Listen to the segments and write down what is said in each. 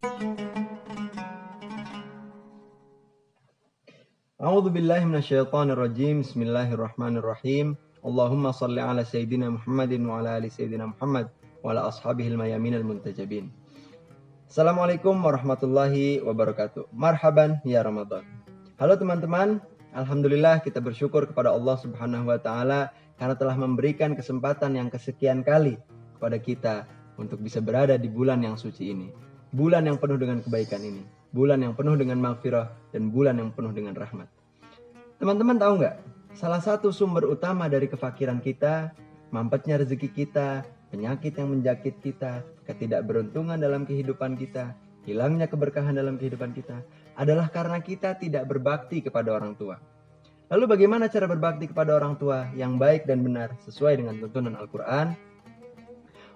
A'udzu billahi minasyaitonir rajim. Bismillahirrahmanirrahim. Allahumma shalli ala sayyidina Muhammadin wa ala ali sayyidina Muhammad wa ala ashabihil mayaminal muntajabin. Assalamualaikum warahmatullahi wabarakatuh. Marhaban ya Ramadan. Halo teman-teman, alhamdulillah kita bersyukur kepada Allah Subhanahu wa taala karena telah memberikan kesempatan yang kesekian kali kepada kita untuk bisa berada di bulan yang suci ini. Bulan yang penuh dengan kebaikan ini. Bulan yang penuh dengan maghfirah dan bulan yang penuh dengan rahmat. Teman-teman tahu nggak? Salah satu sumber utama dari kefakiran kita, mampetnya rezeki kita, penyakit yang menjakit kita, ketidakberuntungan dalam kehidupan kita, hilangnya keberkahan dalam kehidupan kita, adalah karena kita tidak berbakti kepada orang tua. Lalu bagaimana cara berbakti kepada orang tua yang baik dan benar sesuai dengan tuntunan Al-Quran?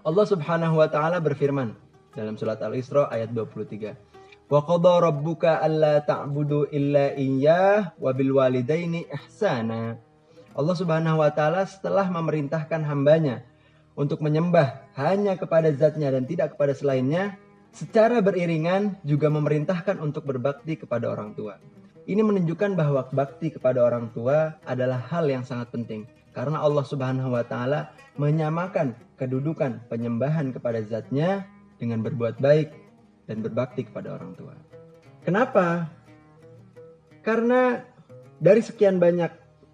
Allah Subhanahu wa taala berfirman dalam surat Al-Isra ayat 23. Wa qada rabbuka alla ta'budu illa iyyah wa bil walidaini ihsana. Allah Subhanahu wa taala setelah memerintahkan hambanya untuk menyembah hanya kepada zatnya dan tidak kepada selainnya, secara beriringan juga memerintahkan untuk berbakti kepada orang tua. Ini menunjukkan bahwa bakti kepada orang tua adalah hal yang sangat penting karena Allah Subhanahu wa taala menyamakan kedudukan penyembahan kepada zatnya dengan berbuat baik dan berbakti kepada orang tua. Kenapa? Karena dari sekian banyak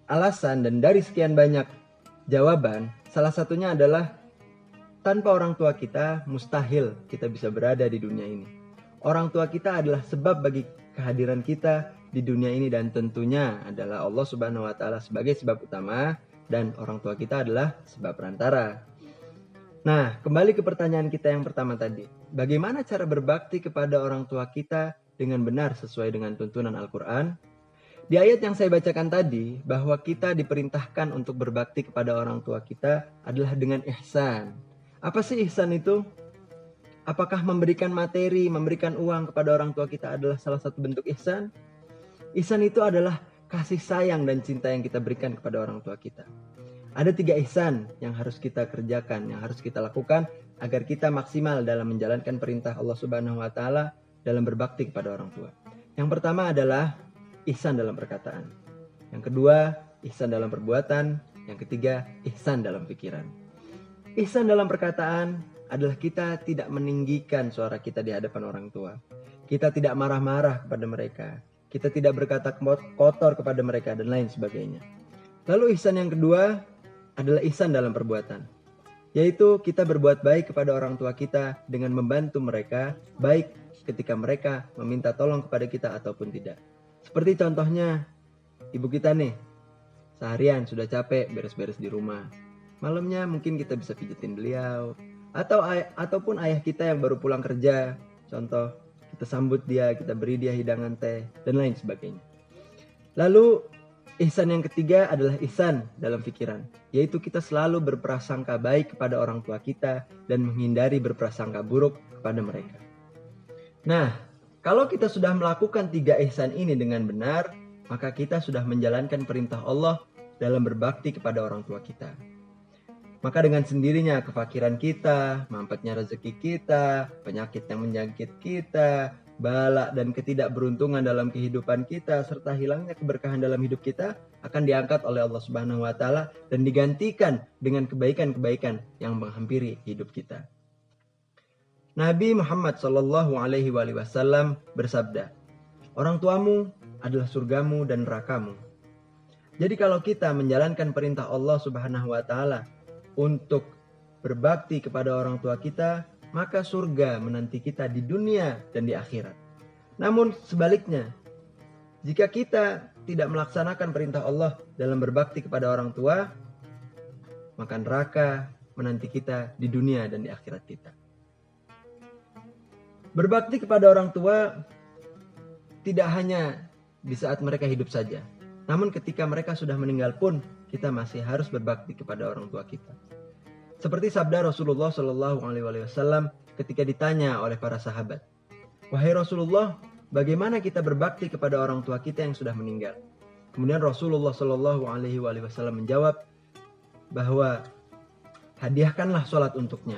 alasan dan dari sekian banyak jawaban, salah satunya adalah tanpa orang tua kita mustahil kita bisa berada di dunia ini. Orang tua kita adalah sebab bagi kehadiran kita di dunia ini dan tentunya adalah Allah Subhanahu wa taala sebagai sebab utama dan orang tua kita adalah sebab perantara. Nah, kembali ke pertanyaan kita yang pertama tadi. Bagaimana cara berbakti kepada orang tua kita dengan benar sesuai dengan tuntunan Al-Quran? Di ayat yang saya bacakan tadi, bahwa kita diperintahkan untuk berbakti kepada orang tua kita adalah dengan ihsan. Apa sih ihsan itu? Apakah memberikan materi, memberikan uang kepada orang tua kita adalah salah satu bentuk ihsan? Ihsan itu adalah kasih sayang dan cinta yang kita berikan kepada orang tua kita. Ada 3 ihsan yang harus kita kerjakan, yang harus kita lakukan agar kita maksimal dalam menjalankan perintah Allah Subhanahu wa taala dalam berbakti kepada orang tua. Yang pertama adalah ihsan dalam perkataan. Yang kedua, ihsan dalam perbuatan. Yang ketiga, ihsan dalam pikiran. Ihsan dalam perkataan adalah kita tidak meninggikan suara kita di hadapan orang tua. Kita tidak marah-marah kepada mereka. Kita tidak berkata kotor kepada mereka dan lain sebagainya. Lalu ihsan yang kedua adalah ihsan dalam perbuatan, yaitu kita berbuat baik kepada orang tua kita dengan membantu mereka, baik ketika mereka meminta tolong kepada kita ataupun tidak. Seperti contohnya, ibu kita nih, seharian sudah capek beres-beres di rumah. Malamnya mungkin kita bisa pijetin beliau, ataupun ayah kita yang baru pulang kerja, contoh, kita sambut dia, kita beri dia hidangan teh, dan lain sebagainya. Lalu, ihsan yang ketiga adalah ihsan dalam pikiran, yaitu kita selalu berprasangka baik kepada orang tua kita dan menghindari berprasangka buruk kepada mereka. Nah, kalau kita sudah melakukan 3 ihsan ini dengan benar, maka kita sudah menjalankan perintah Allah dalam berbakti kepada orang tua kita. Maka dengan sendirinya kefakiran kita, mampetnya rezeki kita, penyakit yang menjangkit kita, bala dan ketidakberuntungan dalam kehidupan kita serta hilangnya keberkahan dalam hidup kita akan diangkat oleh Allah Subhanahu wa taala dan digantikan dengan kebaikan-kebaikan yang menghampiri hidup kita. Nabi Muhammad sallallahu alaihi wasallam bersabda, "Orang tuamu adalah surgamu dan nerakamu." Jadi kalau kita menjalankan perintah Allah Subhanahu wa taala untuk berbakti kepada orang tua kita, maka surga menanti kita di dunia dan di akhirat. Namun sebaliknya, jika kita tidak melaksanakan perintah Allah dalam berbakti kepada orang tua, maka neraka menanti kita di dunia dan di akhirat kita. Berbakti kepada orang tua tidak hanya di saat mereka hidup saja, namun ketika mereka sudah meninggal pun kita masih harus berbakti kepada orang tua kita. Seperti sabda Rasulullah Shallallahu Alaihi Wasallam ketika ditanya oleh para sahabat, "Wahai Rasulullah, bagaimana kita berbakti kepada orang tua kita yang sudah meninggal?" Kemudian Rasulullah Shallallahu Alaihi Wasallam menjawab bahwa hadiahkanlah sholat untuknya,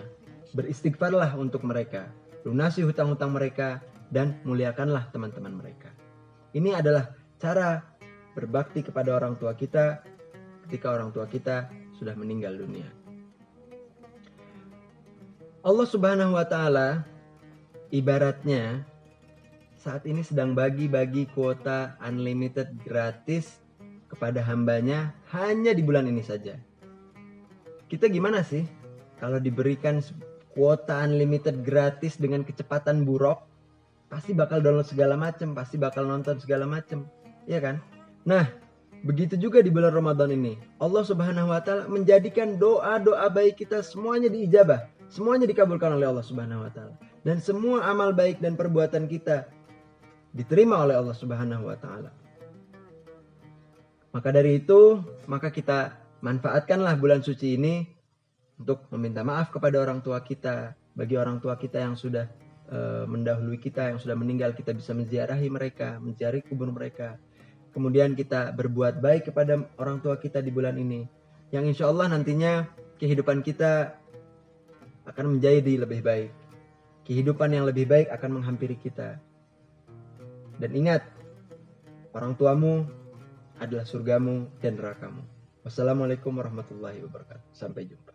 beristighfarlah untuk mereka, lunasi hutang-hutang mereka, dan muliakanlah teman-teman mereka. Ini adalah cara berbakti kepada orang tua kita ketika orang tua kita sudah meninggal dunia. Allah Subhanahu wa Ta'ala ibaratnya saat ini sedang bagi-bagi kuota unlimited gratis kepada hambanya hanya di bulan ini saja. Kita gimana sih kalau diberikan kuota unlimited gratis dengan kecepatan buruk? Pasti bakal download segala macam, pasti bakal nonton segala macam, ya kan? Nah, begitu juga di bulan Ramadan ini. Allah Subhanahu wa Ta'ala menjadikan doa-doa baik kita semuanya diijabah, semuanya dikabulkan oleh Allah Subhanahu wa Ta'ala, dan semua amal baik dan perbuatan kita diterima oleh Allah Subhanahu wa Ta'ala. Maka dari itu, maka kita manfaatkanlah bulan suci ini untuk meminta maaf kepada orang tua kita. Bagi orang tua kita yang sudah mendahului kita, yang sudah meninggal, kita bisa menziarahi mereka, mencari kubur mereka. Kemudian kita berbuat baik kepada orang tua kita di bulan ini, yang insya Allah nantinya kehidupan kita akan menjadi lebih baik. Kehidupan yang lebih baik akan menghampiri kita. Dan ingat, orang tuamu adalah surgamu dan nerakamu. Wassalamualaikum warahmatullahi wabarakatuh. Sampai jumpa.